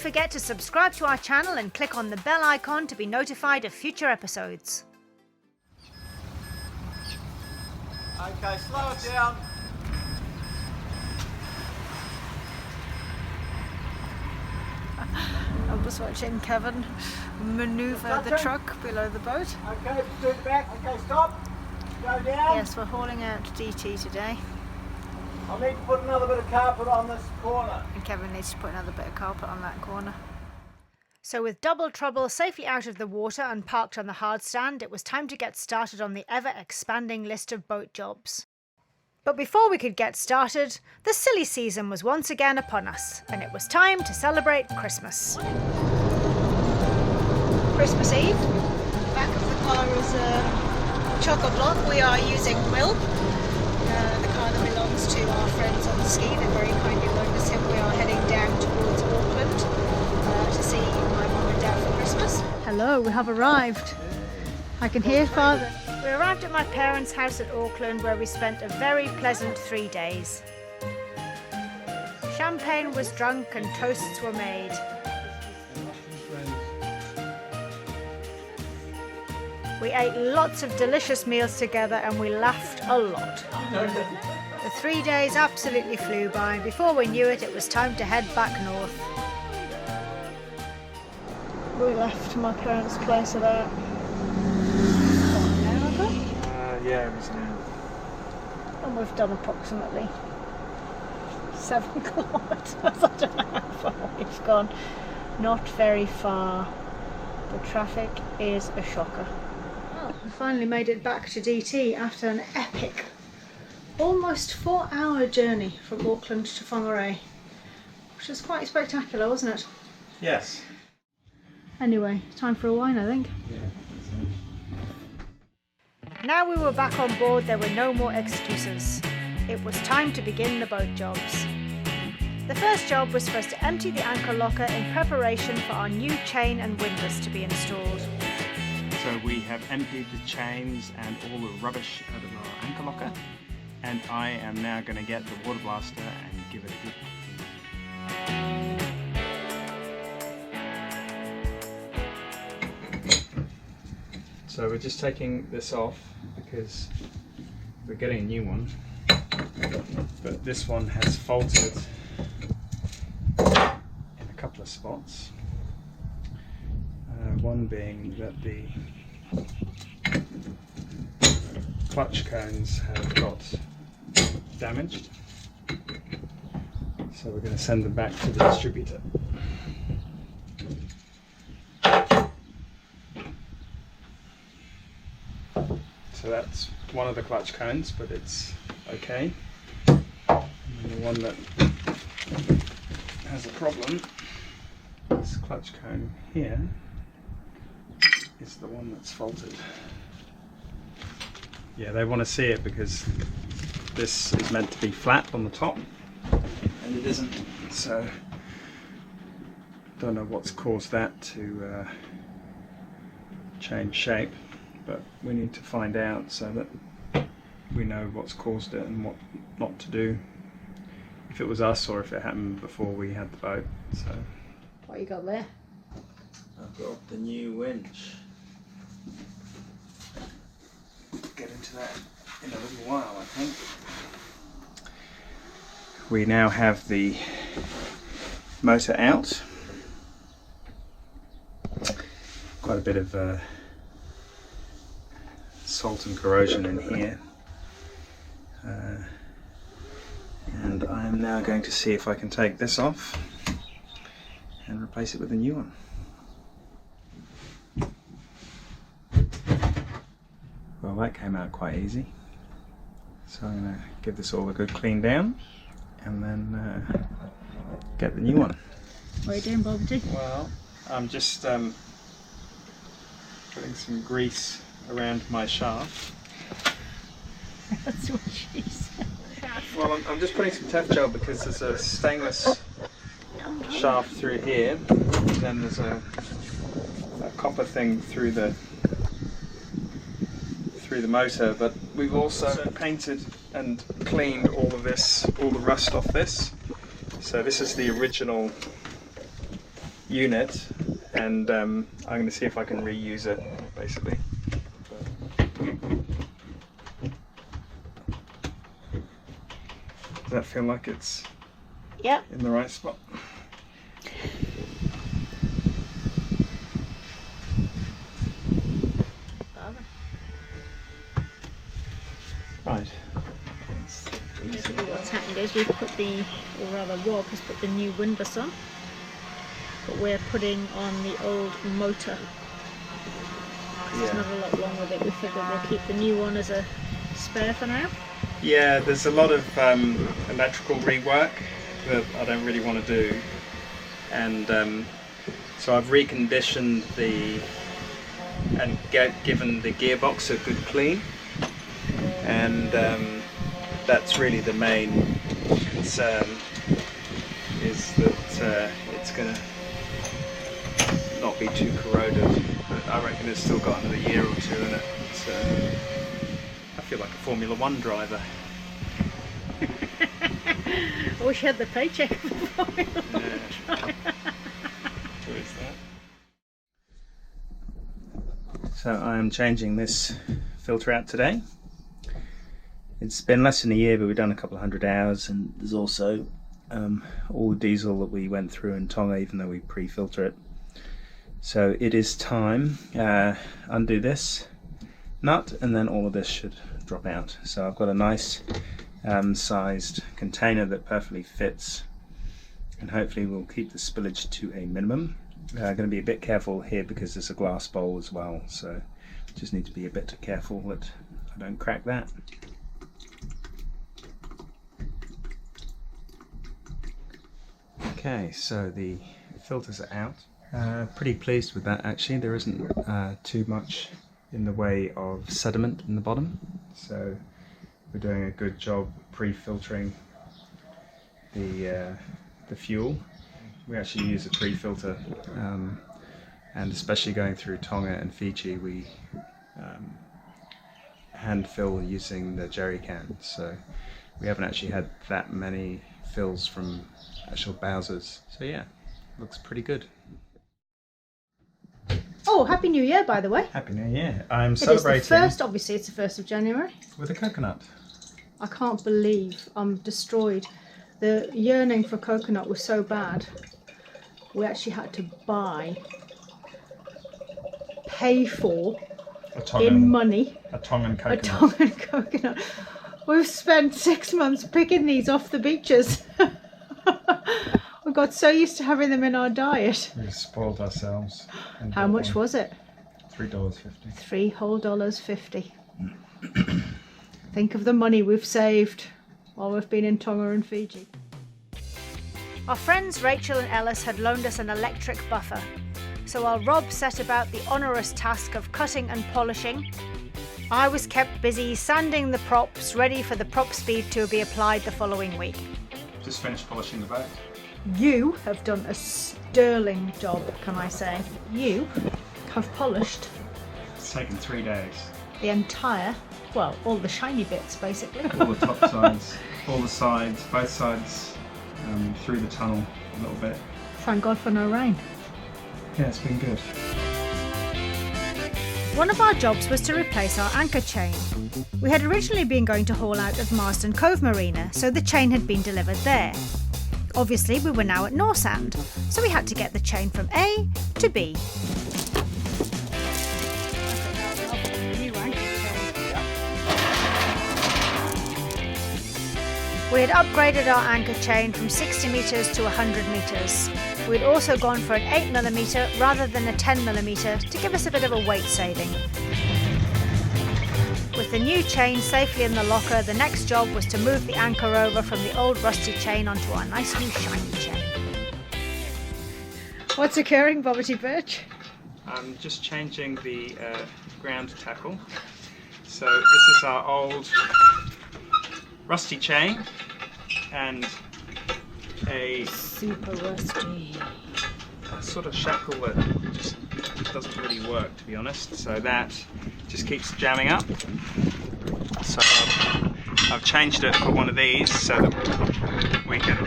forget to subscribe to our channel and click on the bell icon to be notified of future episodes. Okay, slow it down. I'm just watching Kevin manoeuvre the truck below the boat. Okay, do it back. Okay, stop. Go down. Yes, we're hauling out DT today. I'll need to put another bit of carpet on this corner. And Kevin needs to put another bit of carpet on that corner. So with Double Trouble safely out of the water and parked on the hardstand, it was time to get started on the ever-expanding list of boat jobs. But before we could get started, the silly season was once again upon us, and it was time to celebrate Christmas. Christmas Eve. Back of the car is a chock-a-block. We are using Will, the car that belongs to our friends on ski. They very kindly loaned us him. We are heading down towards Auckland to see my mum and dad for Christmas. Hello, we have arrived. I can hear Father. We arrived at my parents' house at Auckland, where we spent a very pleasant 3 days. Champagne was drunk and toasts were made. We ate lots of delicious meals together and we laughed a lot. The 3 days absolutely flew by. Before we knew it, it was time to head back north. We left my parents' place about an hour ago. Yeah, it was now. And we've done approximately 7 kilometres. I don't know how far we've gone. Not very far. The traffic is a shocker. Well, we finally made it back to DT after an epic, almost 4-hour journey from Auckland to Whangarei, which was quite spectacular, wasn't it? Yes. Anyway, time for a wine, I think. Yeah. Now we were back on board, there were no more excuses. It was time to begin the boat jobs. The first job was for us to empty the anchor locker in preparation for our new chain and windlass to be installed. So we have emptied the chains and all the rubbish out of our anchor locker, and I am now going to get the water blaster and give it a good So we're just taking this off because we're getting a new one, but this one has faulted in a couple of spots. One being that the clutch cones have got damaged, so we're going to send them back to the distributor. So that's one of the clutch cones, but it's okay. And the one that has a problem, this clutch cone here, is the one that's faulted. Yeah, they want to see it because this is meant to be flat on the top, and it isn't. So, don't know what's caused that to change shape. But we need to find out so that we know what's caused it and what not to do, if it was us or if it happened before we had the boat. So What you got there? I've got the new winch. Get into that in a little while, I think. We now have the motor out. Quite a bit of salt and corrosion in here, and I'm now going to see if I can take this off and replace it with a new one. Well, that came out quite easy, so I'm going to give this all a good clean down and then get the new one. What are you doing, Bobbity? Well, I'm just putting some grease around my shaft. That's what she said. Well, I'm just putting some Tef gel because there's a stainless shaft through here, and then there's a copper thing through the motor, but we've also painted and cleaned all of this, all the rust off this. So this is the original unit, and I'm going to see if I can reuse it, basically. Does that feel like it's in the right spot? Right. Basically what's happened is we've put the, or rather Rob has put the new windlass on, but we're putting on the old motor. There's not a lot wrong with it. We figured we'll keep the new one as a spare for now. Yeah, there's a lot of electrical rework that I don't really want to do, and so I've reconditioned and given the gearbox a good clean, and that's really the main concern, is that it's going to not be too corroded, but I reckon it's still got another year or two in it. So I feel like a Formula 1 driver. I wish I had the paycheck for Formula 1 driver. Who is that? So I am changing this filter out today. It's been less than a year, but we've done a couple of 100 hours, and there's also all the diesel that we went through in Tonga, even though we pre-filter it. So it is time. Undo this nut, and then all of this should drop out. So I've got a nice sized container that perfectly fits, and hopefully we'll keep the spillage to a minimum. I'm going to be a bit careful here because there's a glass bowl as well, so just need to be a bit careful that I don't crack that. Okay, so the filters are out. Pretty pleased with that, actually. There isn't too much in the way of sediment in the bottom, so we're doing a good job pre-filtering the fuel. We actually use a pre-filter, and especially going through Tonga and Fiji, we hand fill using the jerry can, so we haven't actually had that many fills from actual Bowsers. So yeah, looks pretty good. Oh, Happy New Year, by the way. Happy New Year. I'm celebrating. celebrating. It is the first, obviously it's the 1st of January. With a coconut. I can't believe I'm destroyed. The yearning for coconut was so bad, we actually had to pay for, in money, a Tongan coconut. A Tongan coconut. We've spent 6 months picking these off the beaches. We got so used to having them in our diet. We spoiled ourselves. How much was it? $3.50. $3.50. Think of the money we've saved while we've been in Tonga and Fiji. Our friends Rachel and Ellis had loaned us an electric buffer, so while Rob set about the onerous task of cutting and polishing, I was kept busy sanding the props, ready for the prop speed to be applied the following week. Just finished polishing the boat. You have done a sterling job, can I say. You have polished. It's taken 3 days. The entire, well, all the shiny bits basically. All the top sides, all the sides, both sides, through the tunnel a little bit. Thank God for no rain. Yeah, it's been good. One of our jobs was to replace our anchor chain. We had originally been going to haul out of Marsden Cove Marina, so the chain had been delivered there. Obviously, we were now at Norsand, so we had to get the chain from A to B. We had upgraded our anchor chain from 60 metres to 100 metres. We'd also gone for an 8mm rather than a 10mm to give us a bit of a weight saving. With the new chain safely in the locker, the next job was to move the anchor over from the old rusty chain onto our nice new shiny chain. What's occurring, Bobbity Birch? I'm just changing the ground tackle. So this is our old rusty chain and a super rusty sort of shackle that just doesn't really work, to be honest, so that just keeps jamming up. So I've changed it for one of these so that we can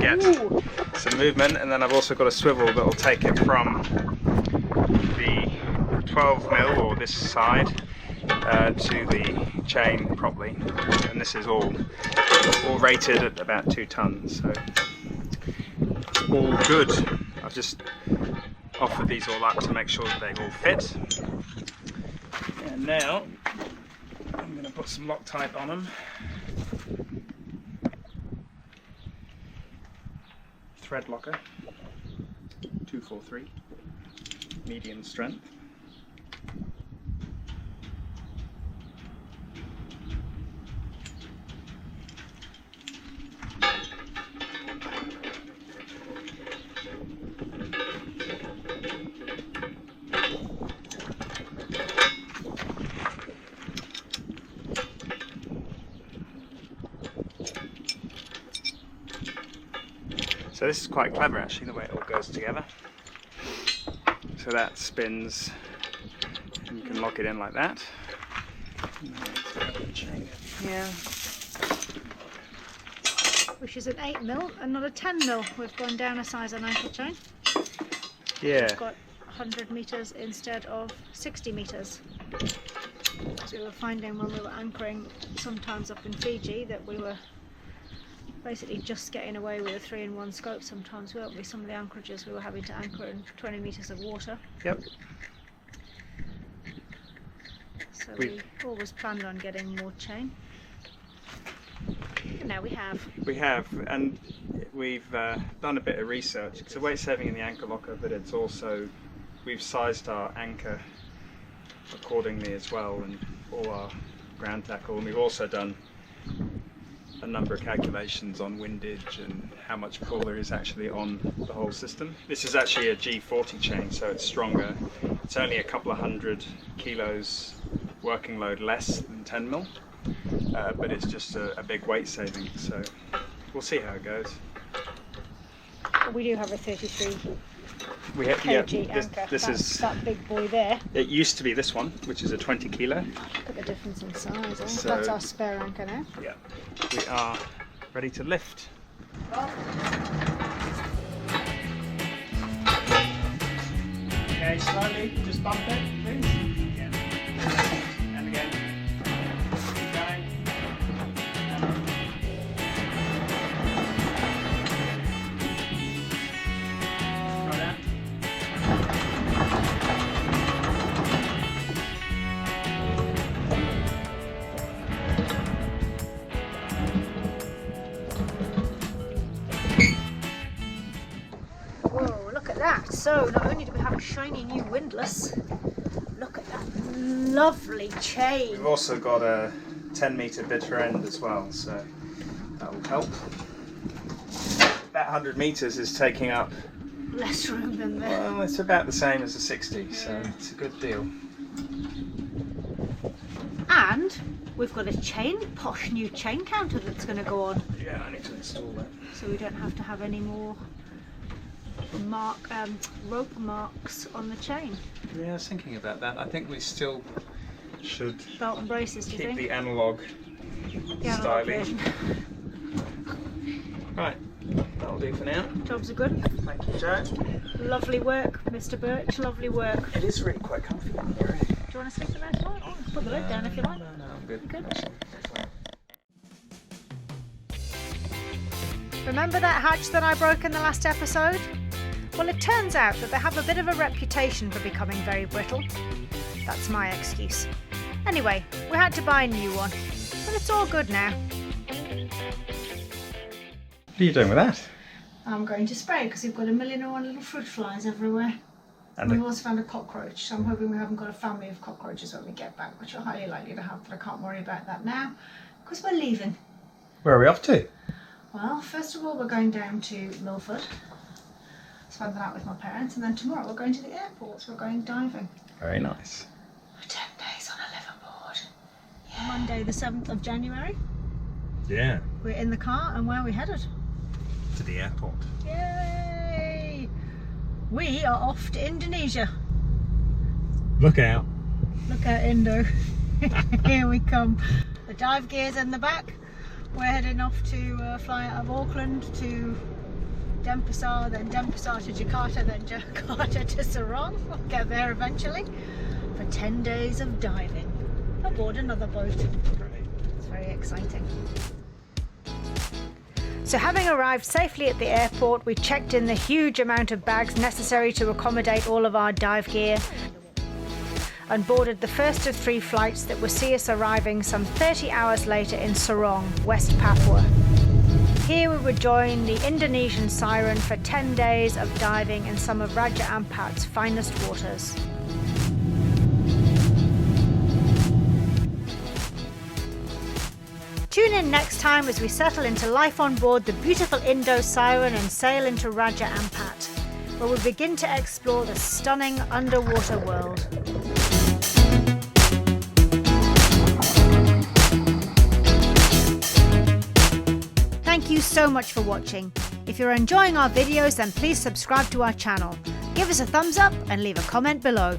get some movement, and then I've also got a swivel that will take it from the 12mm or this side to the chain properly, and this is all rated at about 2 tons, so it's all good. I've just offered these all up to make sure that they all fit, and now I'm going to put some Loctite on them. Thread locker, 243, medium strength. So this is quite clever actually, the way it all goes together. So that spins, and you can lock it in like that. Yeah. Which is an 8mm and not a 10mm. We've gone down a size on ankle chain. Yeah. It's got 100 meters instead of 60 meters. So we were finding when we were anchoring sometimes up in Fiji that we were basically just getting away with a 3-in-1 scope sometimes, weren't we? Some of the anchorages we were having to anchor in 20 meters of water. Yep. So we always planned on getting more chain. And now we have. We have, and we've done a bit of research. It's a weight saving in the anchor locker, but it's also, we've sized our anchor accordingly as well, and all our ground tackle, and we've also done a number of calculations on windage and how much pull there is actually on the whole system. This is actually a G40 chain, so it's stronger. It's only a couple of 100 kilos working load less than 10mm, but it's just a big weight saving, so we'll see how it goes. We do have a 33 We have, kg yeah, anchor. this is that big boy there. It used to be this one, which is a 20 kilo. Look at the difference in size. Eh? So, that's our spare anchor now. Yeah, we are ready to lift. Okay, slowly, just bump it, please. Yeah. And again. Keep going. Throw that. Whoa, look at that. So not only do we have a shiny new windlass, look at that lovely chain. We've also got a 10-meter bitter end as well, so that will help. That 100 meters is taking up, Less room than the... well, it's about the same as a 60, so it's a good deal. And we've got a posh new chain counter that's going to go on. Yeah, I need to install that. So we don't have to have any more rope marks on the chain. Yeah, I was thinking about that. I think we still should Belt and braces, do you keep think? the analog The analog styling. version. Right, that'll do for now. Jobs are good. Thank you, Joe. Lovely work, Mr. Birch. Lovely work. It is really quite comfy in here. Do you want to sleep in there tonight? Put the lid down if you like. No, I'm good. Good. Remember that hatch that I broke in the last episode? Well, it turns out that they have a bit of a reputation for becoming very brittle. That's my excuse. Anyway, we had to buy a new one, but it's all good now. What are you doing with that? I'm going to spray because we've got 1,000,001 little fruit flies everywhere. And we've also found a cockroach, so I'm hoping we haven't got a family of cockroaches when we get back, which we're highly likely to have, but I can't worry about that now because we're leaving. Where are we off to? Well, first of all, we're going down to Milford, spend the night with my parents, and then tomorrow we're going to the airport, so we're going diving. Very nice. 10 days on a liveaboard. Yeah. Monday the 7th of January. Yeah. We're in the car, and where are we headed? To the airport. Yay! We are off to Indonesia. Look out. Look out, Indo. Here we come. The dive gear's in the back. We're heading off to fly out of Auckland to Denpasar, then Denpasar to Jakarta, then Jakarta to Sorong. We'll get there eventually. For 10 days of diving aboard another boat. It's very exciting. So having arrived safely at the airport, we checked in the huge amount of bags necessary to accommodate all of our dive gear and boarded the first of 3 flights that will see us arriving some 30 hours later in Sorong, West Papua. Here we would join the Indonesian Siren for 10 days of diving in some of Raja Ampat's finest waters. Tune in next time as we settle into life on board the beautiful Indo Siren and sail into Raja Ampat, where we begin to explore the stunning underwater world. Thank you so much for watching. If you're enjoying our videos, then please subscribe to our channel. Give us a thumbs up and leave a comment below.